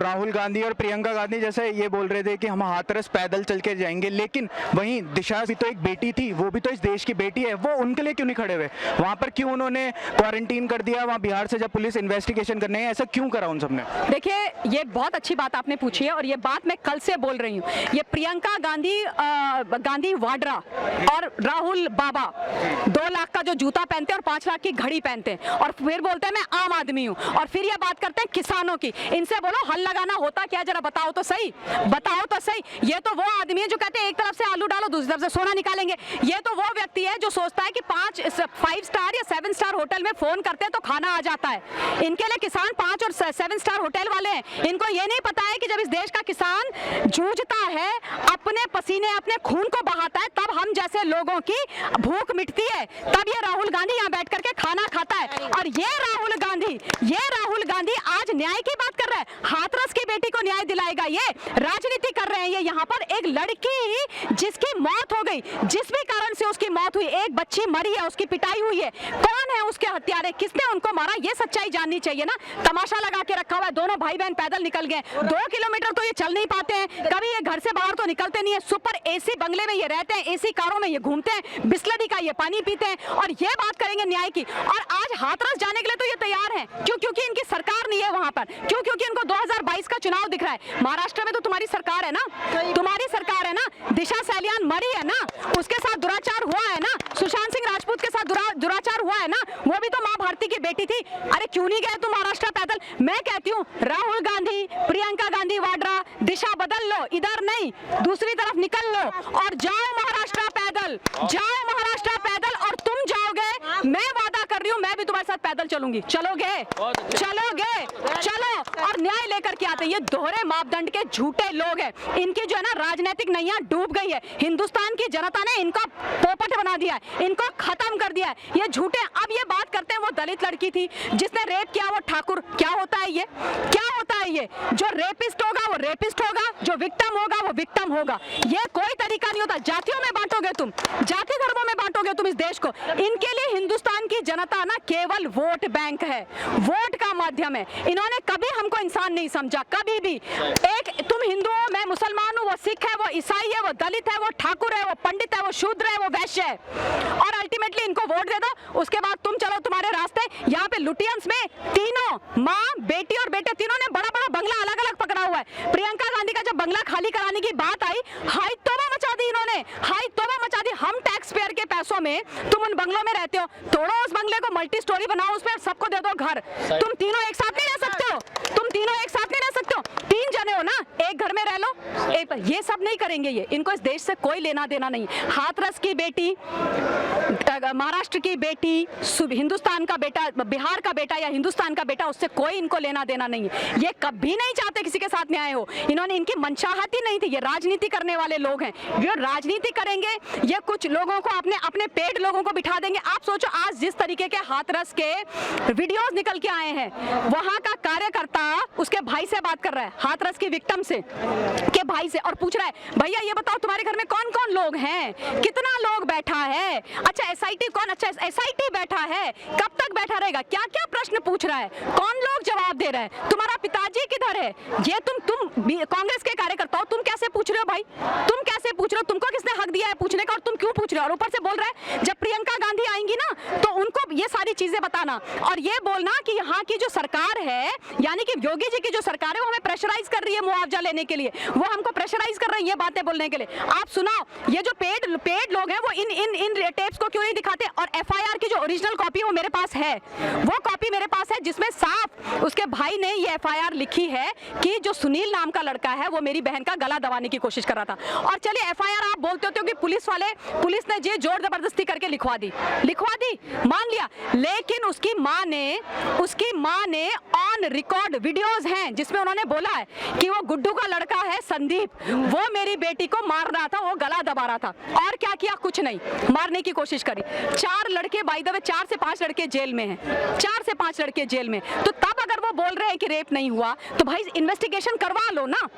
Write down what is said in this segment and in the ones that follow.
राहुल गांधी और प्रियंका गांधी जैसे ये बोल रहे थे कि हम हाथरस पैदल चल के जाएंगे, लेकिन वहीं दिशा भी तो एक बेटी थी, वो भी तो इस देश की बेटी है, वो उनके लिए क्यों नहीं खड़े हुए? वहां पर क्यों उन्होंने क्वारंटीन कर दिया? वहां बिहार से जब पुलिस इन्वेस्टिगेशन करने है, ऐसा क्यों करा उन सबने? देखिए, ये बहुत अच्छी बात आपने पूछी है और ये बात मैं कल से बोल रही हूँ। ये प्रियंका गांधी वाड्रा और राहुल बाबा 2 लाख का जो जूता पहनते हैं और 5 लाख की घड़ी पहनते हैं और फिर बोलते हैं मैं आम आदमी हूँ, और फिर ये बात करते हैं किसानों की। इनसे बोलो हल लगाना होता क्या, जरा बताओ तो सही, बताओ तो सही। ये तो वो आदमी है जो कहते हैं एक तरफ से आलू डालो दूसरी तरफ से सोना निकालेंगे। ये तो वो व्यक्ति है जो सोचता है कि 5 स्टार या 7 स्टार होटल में फोन करते हैं तो खाना आ जाता है। इनके लिए किसान 5 और 7 स्टार होटल वाले हैं। इनको ये नहीं पता है कि जब इस देश का किसान जूझता है, अपने पसीने अपने खून को बहाता है, तब हम जैसे लोगों की भूख मिटती है, तब ये राहुल गांधी यहाँ बैठ करके खाना खाता है। और ये राहुल गांधी आज न्याय की बात कर रहा है, हाथरस की बेटी को न्याय दिलाएगा। ये राजनीति कर रहे हैं। ये यहाँ पर एक लड़की जिसकी मौत हो गई, जिस भी कारण से उसकी मौत हुई, एक बच्ची मरी है, उसकी पिटाई हुई है, कौन है उसके हत्यारे, किसने उनको मारा, ये सच्चाई जाननी चाहिए ना। तमाशा लगा के रखा हुआ है, दोनों भाई बहन पैदल निकल गए, 2 किलोमीटर तो ये चल नहीं पाते हैं, कभी ये घर से बाहर तो निकलते नहीं है, सुपर एसी बंगले में ये रहते हैं, एसी कारों में ये घूमते हैं, बिस्लरी का ये पानी पीते हैं, और ये बात करेंगे न्याय की। और आज हाथरस जाने के लिए तो ये तैयार है। क्यों? क्योंकि इनकी सरकार नहीं है वहां पर। क्यों? क्योंकि इनको 2022 का चुनाव दिख रहा है। महाराष्ट्र में तो तुम्हारी सरकार है ना, तुम्हारी सरकार है ना, दिशा सैलियान मरी है ना, उसके साथ दुराचार हुआ है ना, सुशांत सिंह राजपूत के साथ दुराचार हुआ है ना, वो भी तो माँ भारती की बेटी थी। अरे क्यों नहीं गए तुम महाराष्ट्र पैदल? मैं कहती हूँ राहुल गांधी, प्रियंका गांधी वाड्रा, दिशा बदल लो, इधर नहीं दूसरी तरफ निकल लो और जाओ महाराष्ट्र पैदल, जाओ महाराष्ट्र पैदल। और तुम जाओगे, मैं वादा कर रही हूँ, मैं भी तुम्हारे साथ पैदल चलूंगी। चलोगे? चलो और न्याय लेकर के आते। ये दोहरे मापदंड के झूठे लोग हैं। इनकी जो है ना राजनीतिक नैया डूब गई है। हिंदुस्तान की जनता ने इनको पोपट बना दिया है, इनको खत्म कर दिया है। ये झूठे। अब ये बात करते हैं वो दलित लड़की थी जिसने रेप किया, वो ठाकुर। क्या होता है ये? क्या होता है ये? जो रेपिस्ट होगा वो रेपिस्ट होगा, जो विक्टिम होगा वो विक्टिम होगा। ये कोई तरीका नहीं होता। जातियों में बांटोगे तुम, जाति धर्मों में बांटोगे तुम इस देश को। इनके लिए हिंदुस्तान की जनता ना केवल वोट बैंक है, वोट का माध्यम है। इन्होंने कभी हमको इंसान नहीं समझा, कभी भी। एक तुम हिंदू हो, मैं मुसलमान हूँ, वो सिख है, वो ईसाई है, वो दलित है, वो ठाकुर है, वो पंडित है, वो शूद्र है, वो वैश्य है, और अल्टीमेटली इनको वोट दे दो। उसके बाद तुम चलो तुम्हारे रास्ते। यहाँ पे लुटियंस में तीनों, माँ, बेटी और बेटे, तीनों ने बड़ा बड़ा बंगला अलग अलग पकड़ा हुआ है। प्रियंका गांधी का जब बंगला खाली कराने की बात आई, हाई तौबा मचा दी इन्होंने, हाई तौबा मचा दी। हम टैक्स पेयर के पैसों में तुम उन बंगलों में रहते हो, तोड़ो उस बंगले को, मल्टी स्टोरी बनाओ, उसमें सबको दे दो घर। तुम तीनों एक साथ नहीं रह सकते हो, तुम तीनों एक साथ नहीं रह सकते हो। 3 जने हो ना, एक घर में रह लो। ये सब नहीं करेंगे ये। इनको इस देश से कोई लेना देना नहीं। हाथरस की बेटी, महाराष्ट्र की बेटी, हिंदुस्तान का बेटा, बिहार का बेटा या हिंदुस्तान का बेटा, उससे कोई इनको लेना देना नहीं है। ये कभी नहीं चाहते किसी के साथ न्याय हो। इन्होंने, इनकी मंशाहत ही नहीं थी। ये राजनीति करने वाले लोग हैं, जो राजनीति करेंगे। ये कुछ लोगों को अपने पेट लोगों को बिठा देंगे। आप सोचो आज जिस तरीके के हाथरस के वीडियोस निकल के आए हैं, वहां का कार्यकर्ता उसके भाई से बात कर रहा है, हाथरस की विक्टिम से, के भाई से, और पूछ रहा है भैया ये बताओ तुम्हारे घर में कौन कौन लोग हैं, कितना लोग बैठा है, अच्छा एसआईटी कौन, अच्छा एसआईटी बैठा है, कब तक बैठा रहेगा, क्या क्या प्रश्न पूछ रहा है, कौन लोग जवाब दे रहे हैं, तुम्हारा पिताजी किधर है। ये तुम कांग्रेस के कार्यकर्ता हो, तुम कैसे पूछ रहे हो भाई? तुम कैसे पूछ रहे हो? तुमको किसने हक दिया है पूछने का, और तुम क्यों पूछ रहे हो? और ऊपर से बोल रहा है जब प्रियंका गांधी आएंगी ना तो उनको ये सारी चीजें बताना, और ये बोलना कि यहाँ की जो सरकार है, यानी कि योगी जी की जो सरकार है, वो हमें प्रेशराइज कर रही है मुआवजा लेने के लिए, वो हमको प्रेशराइज कर रही है ये बातें बोलने के लिए। आप सुनाओ, ये जो पेड लोग हैं वो इन टेप्स को क्यों नहीं दिखाते? और एफआईआर की जो ओरिजिनल कॉपी वो मेरे पास है, वो कॉपी मेरे पास है, जिसमें साफ उसके भाई ने ये एफआईआर लिखी है कि जो सुनील नाम का लड़का है वो मेरी बहन का गला दबाने की कोशिश कर रहा था। और चलिए एफआईआर आप बोलते हो कि पुलिस ने ये जोर जबरदस्ती करके लिखवा दी, मान लिया, लेकिन उसकी मां ने ऑन रिकॉर्ड वीडियोस हैं जिसमें उन्होंने बोला है कि वो गुड्डू का लड़का है संदीप, वो मेरी बेटी को मार रहा था, वो गला दबा रहा था, और क्या किया? कुछ नहीं, मारने की कोशिश करी। 4 लड़के, बाय द वे 4 से 5 लड़के जेल में हैं, 4 से 5 लड़के जेल में। तो तब अगर वो बोल रहे हैं कि रेप नहीं हुआ, तो भाई इन्वेस्टिगेशन करवा लो ना।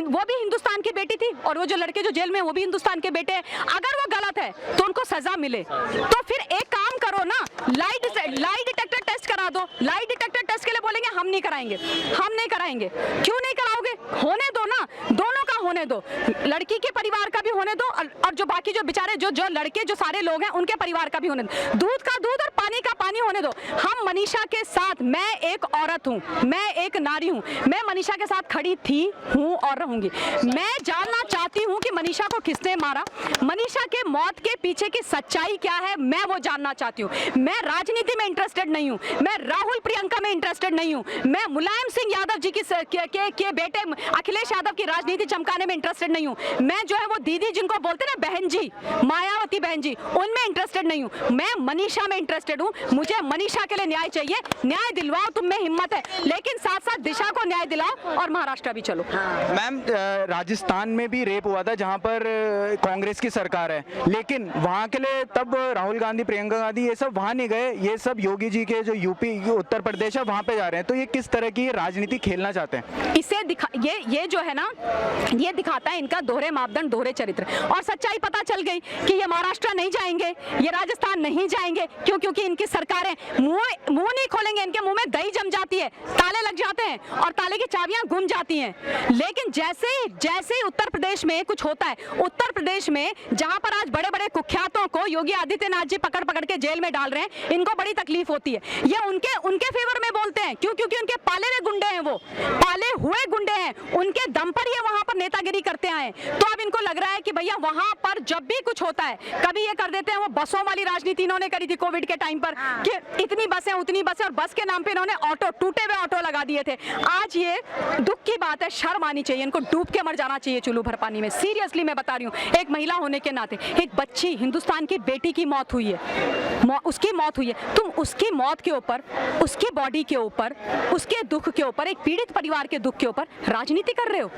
वो भी हिंदुस्तान की बेटी थी, और वो जो लड़के जो जेल में वो भी हिंदुस्तान के बेटे हैं। अगर वो गलत है तो उनको सजा मिले। तो फिर एक काम करो ना, लाई डिटेक्टर टेस्ट करा दो। लाई डिटेक्टर टेस्ट के लिए बोलेंगे हम नहीं कराएंगे, हम नहीं कराएंगे। क्यों नहीं कराओगे? होने दो ना, दोनों का होने दो, लड़की के परिवार का भी होने दो, और जो बाकी जो बेचारे जो लड़के जो सारे लोग हैं उनके परिवार का भी होने दो। दूध का दूध और पानी का पानी होने दो। हम मनीषा के साथ, मैं एक औरत हूँ, मैं एक नारी हूँ, मैं मनीषा के साथ खड़ी थी, हूँ और रहूंगी। मैं जानना चाहती हूँ कि मनीषा को किसने मारा, मनीषा के मौत के पीछे की सच्चाई क्या है, मैं वो जानना चाहती हूँ। मैं राजनीति में इंटरेस्टेड नहीं हूँ, मैं राहुल प्रियंका में इंटरेस्टेड नहीं हूँ, मैं मुलायम सिंह यादव जी के बेटे अखिलेश यादव की राजनीति चमकाने में इंटरेस्टेड नहीं हूँ। मैं जो है वो दीदी जिनको बोलते ना बहन जी, मायावती बहन जी, उनमें इंटरेस्टेड नहीं हूँ। मैं मनीषा में इंटरेस्टेड हूँ। मुझे मनीषा के लिए न्याय चाहिए, न्याय दिलवाओ, तुम में हिम्मत है, लेकिन साथ साथ दिशा को न्याय दिलाओ और महाराष्ट्र भी चलो। मैम, राजस्थान में भी रेप हुआ था जहां पर कांग्रेस की सरकार है, लेकिन वहां के लिए तब राहुल गांधी, प्रियंका गांधी ये सब वहां नहीं गए, ये सब योगी जी के जो यूपी उत्तर प्रदेश है वहां पे जा रहे हैं। तो ये किस तरह की राजनीति खेलना चाहते हैं? इसे ये जो है ना, ये दिखाता है इनका दोहरे मापदंड, दोहरे चरित्र। और सच्चाई पता चल गई कि ये महाराष्ट्र नहीं जाएंगे, ये राजस्थान नहीं जाएंगे। क्यों? क्योंकि इनकी सरकारें मुंह नहीं खोलेंगे, इनके मुंह में दही जम जाती है, ताले लग जाते हैं और ताले की चाबियां गुम जाती हैं। लेकिन जैसे ही उत्तर प्रदेश में कुछ होता है, उत्तर प्रदेश में जहां पर आज बड़े बड़े कुख्यातों को योगी आदित्यनाथ जी पकड़ के जेल में डाल रहे हैं, इनको बड़ी तकलीफ होती है। ये उनके फेवर में बोलते हैं। क्यों? क्योंकि उनके पाले हुए गुंडे हैं, वो पाले हुए गुंडे हैं, उनके दम पर ये वहां पर नेतागिरी करते आए। तो अब इनको लग रहा है कि भैया वहां पर जब भी कुछ होता है, कभी ये कर देते हैं, वो बसों वाली राजनीति इन्होंने करी थी कोविड के टाइम पर, कि इतनी बसें उतनी बसें, और बस के नाम पे इन्होंने ऑटो, टूटे हुए ऑटो लगा दिए थे। आज ये दुख की बात है, शर्म आनी चाहिए, इनको डूब के मर जाना चाहिए चुल्लू भर पानी में। सीरियसली मैं बता रही हूँ, एक महिला होने के नाते, एक बच्ची, हिंदुस्तान की बेटी की मौत हुई है, उसकी मौत हुई है। तुम उसकी मौत के ऊपर, उसकी बॉडी के ऊपर, उसके दुख के ऊपर, एक पीड़ित परिवार के दुख के ऊपर राजनीति कर रहे हो।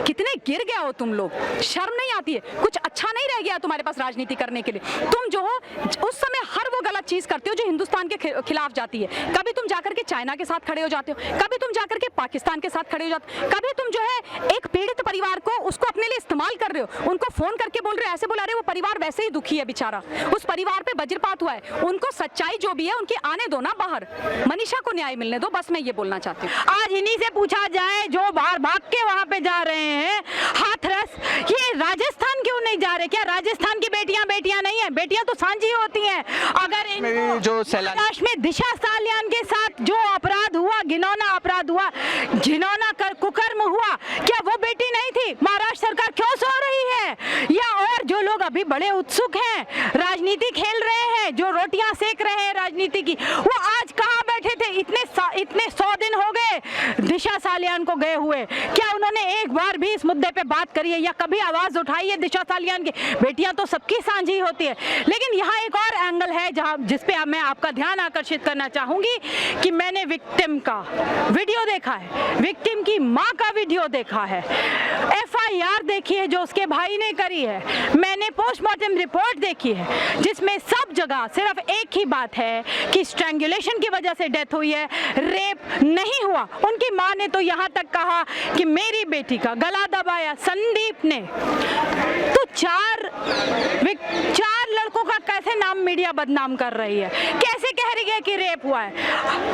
कितने गिर गया हो तुम लोग, शर्म नहीं आती है? कुछ अच्छा नहीं रह गया तुम्हारे पास राजनीति करने के लिए। तुम जो हो उस समय हर वो गलत चीज करते हो जो हिंदुस्तान के खिलाफ जाती है। कभी तुम जाकर के चाइना के साथ खड़े हो जाते हो, कभी तुम जाकर के पाकिस्तान के साथ खड़े हो जाते हो, कभी तुम जो है एक पीड़ित परिवार को, उसको अपने लिए इस्तेमाल कर रहे हो, उनको फोन करके बोल रहे हो, ऐसे बुला रहे हो, वो परिवार वैसे ही दुखी है बेचारा, उस परिवार पे वज्रपात हुआ है, उनको सच्चाई जो भी है उनकी आने दो ना बाहर, मनीषा को न्याय मिलने दो। बस मैं ये बोलना चाहती हूँ। आज इन्हीं से पूछा जाए जो बाहर भाग के वहाँ पे जा रहे हैं हाथरस, ये राजस्थान क्यों नहीं जा रहे? क्या राजस्थान की बेटियां नहीं है? बेटियां तो सांझी होती हैं। अगर जो महाराष्ट्र में दिशा सालियान के साथ जो अपराध हुआ, घिनौना अपराध हुआ, घिनौना कुकर्म हुआ, क्या वो बेटी नहीं थी? महाराष्ट्र सरकार क्यों सो रही है? या और जो लोग अभी बड़े उत्सुक हैं, राजनीति खेल रहे हैं, जो रोटियां सेक रहे हैं राजनीति की, वो आज कहाँ बैठे थे? इतने 100 दिन हो गए दिशा सालियान को गए हुए, क्या उन्होंने एक बार भी इस मुद्दे पे बात करी है या कभी आवाज उठाई है दिशा सालियान की? बेटियां तो सबकी सांझी होती है। लेकिन यहाँ एक और एंगल है जिस पे मैं आपका ध्यान आकर्षित करना चाहूंगी कि मैंने विक्टिम का वीडियो देखा है, विक्टिम की माँ का वीडियो देखा है, FIR देखी है जो उसके भाई ने करी है, मैंने पोस्टमार्टम रिपोर्ट देखी है, जिसमें सब जगह सिर्फ एक ही बात है कि स्ट्रैंगुलेशन की वजह से डेथ हुई है, रेप नहीं हुआ। उनकी माँ ने तो यहाँ तक कहा कि मेरी बेटी का गला दबाया संदीप ने। तो चार लड़कों का कैसे नाम मीडिया बदनाम कर रही है, कैसे कह रही है कि रेप हुआ है?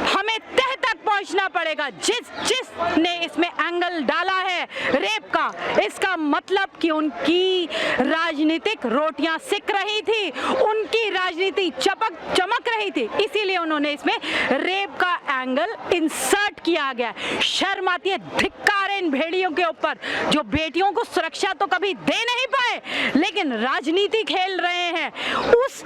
हमें तह तक पहुंचना पड़ेगा। जिसने इसमें एंगल डाला है रेप का, इसका मतलब कि उनकी राजनीतिक रोटियां सिक रही थी, उनकी राजनीति चमक रही थी, इसीलिए उन्होंने इसमें रेप का एंगल इंसर्ट किया गया। शर्म आती है, धिक्कार है इन भेड़ियों के ऊपर जो बेटियों को सुरक्षा तो कभी दे नहीं पाए, लेकिन राजनीति खेल रहे हैं, उस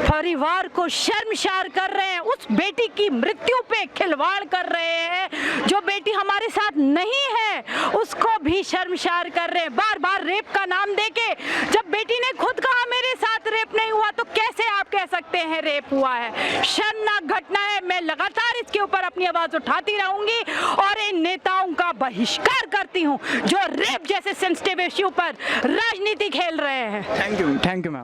परिवार को शर्मसार कर रहे हैं, उस बेटी की मृत्यु पे खिलवाड़ कर रहे हैं। जो बेटी हमारे साथ नहीं है उसको भी शर्मसार कर रहे हैं, बार बार रेप का नाम देके। जब बेटी ने खुद कहा मेरे साथ रेप नहीं हुआ, तो कैसे आप कह सकते कहते हैं रेप हुआ है। शर्मनाक घटना है। मैं लगातार इसके ऊपर अपनी आवाज उठाती रहूंगी और इन नेताओं का बहिष्कार करती हूं जो रेप जैसे सेंसिटिव इश्यू पर राजनीति खेल रहे हैं। Thank you ma'am.